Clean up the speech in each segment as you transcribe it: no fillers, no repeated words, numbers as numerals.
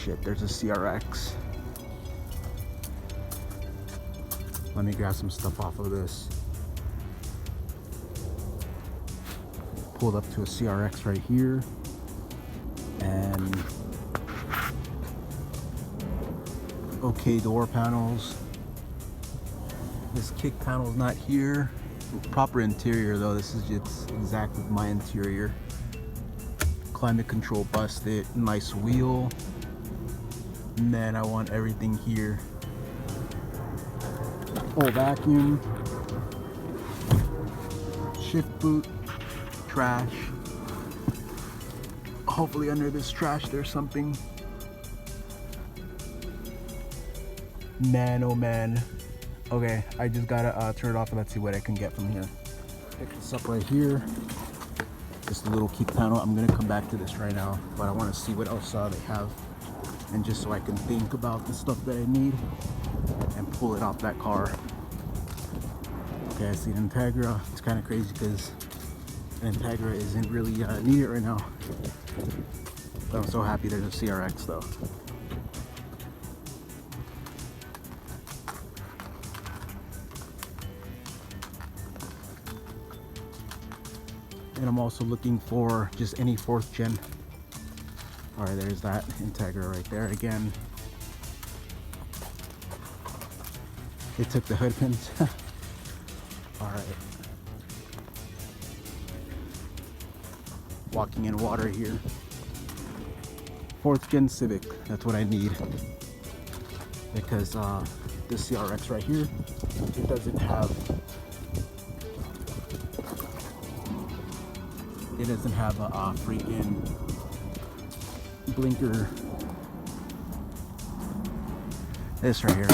shit, there's a CRX. Let me grab some stuff off of this. Pulled up to a CRX right here. And okay, door panels. This kick panel's not here. Proper interior though, this is just exactly my interior. Climate control busted, nice wheel. Man, I want everything here. Full vacuum. Shift boot. Trash. Hopefully under this trash there's something. Man, oh man. Okay, I just gotta turn it off and let's see what I can get from here. Pick this up right here. Just a little kick panel. I'm gonna come back to this right now, but I want to see what else they have, and just so I can think about the stuff that I need and pull it off that car. Okay, I see an Integra. It's kind of crazy because an Integra isn't really needed right now. But I'm so happy there's a CRX though. And I'm also looking for just any 4th gen. Alright, there's that Integra right there again. They took the hood pins. Alright. Walking in water here. 4th gen Civic, that's what I need. Because this CRX right here, it doesn't have a freaking blinker. This right here,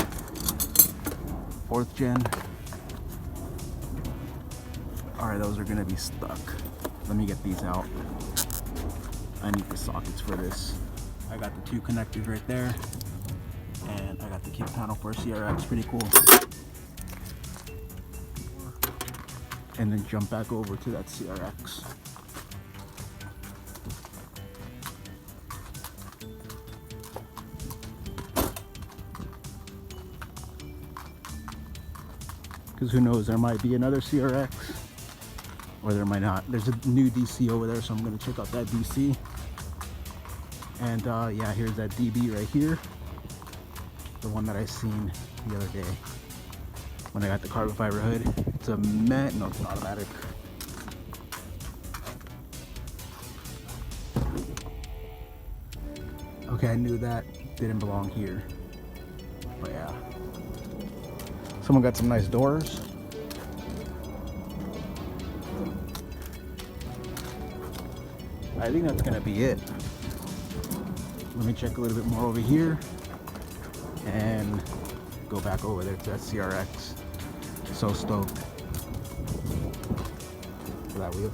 4th gen. Alright, those are gonna be stuck. Let me get these out. I need the sockets for this. I got the 2 connectors right there, and I got the kick panel for a CRX, pretty cool. And then jump back over to that CRX. Because who knows, there might be another CRX, or there might not. There's a new DC over there, so I'm going to check out that DC. And yeah, here's that DB right here, the one that I seen the other day when I got the carbon fiber hood. It's a no, it's an automatic. Okay, I knew that didn't belong here, but yeah. Someone got some nice doors. I think that's gonna be it. Let me check a little bit more over here and go back over there to that CRX. So stoked for that wheel.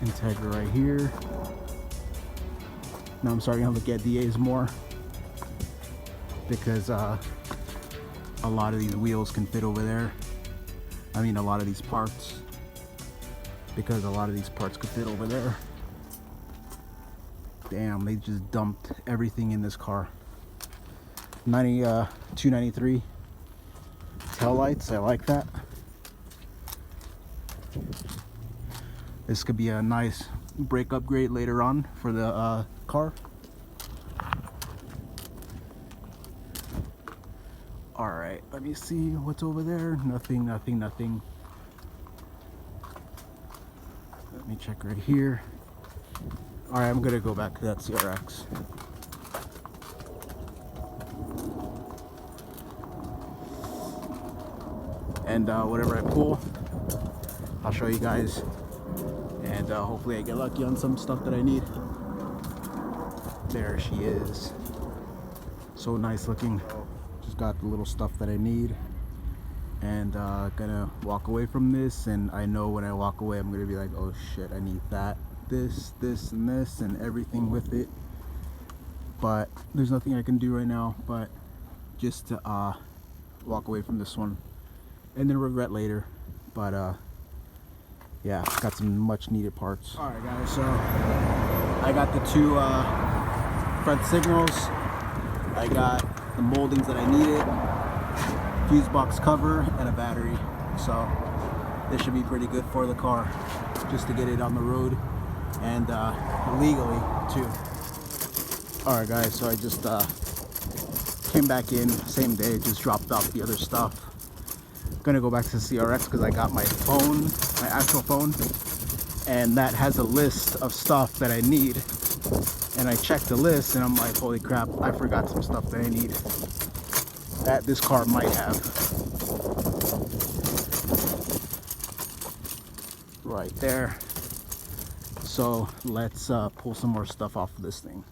Integra right here. Now I'm starting to look at DAs more because a lot of these wheels can fit over there. I mean, a lot of these parts, because a lot of these parts could fit over there. Damn, they just dumped everything in this car. 293 tail lights. I like that. This could be a nice brake upgrade later on for the car. Alright, let me see what's over there. Nothing, nothing, nothing. Let me check right here. Alright, I'm gonna go back to that CRX. And whatever I pull, I'll show you guys. And hopefully I get lucky on some stuff that I need. There she is. So nice looking. Just got the little stuff that I need. And gonna walk away from this. And I know when I walk away, I'm gonna be like, oh shit, I need that. this, and everything with it. But there's nothing I can do right now but just to walk away from this one and then regret later. But yeah, got some much needed parts. All right guys, so I got the two front signals, I got the moldings that I needed, fuse box cover, and a battery. So this should be pretty good for the car, just to get it on the road and legally too. Alright guys, so I just came back in same day, just dropped off the other stuff. Gonna go back to the CRX because I got my phone, my actual phone, and that has a list of stuff that I need. And I checked the list and I'm like, holy crap, I forgot some stuff that I need that this car might have. Right there. So let's pull some more stuff off of this thing.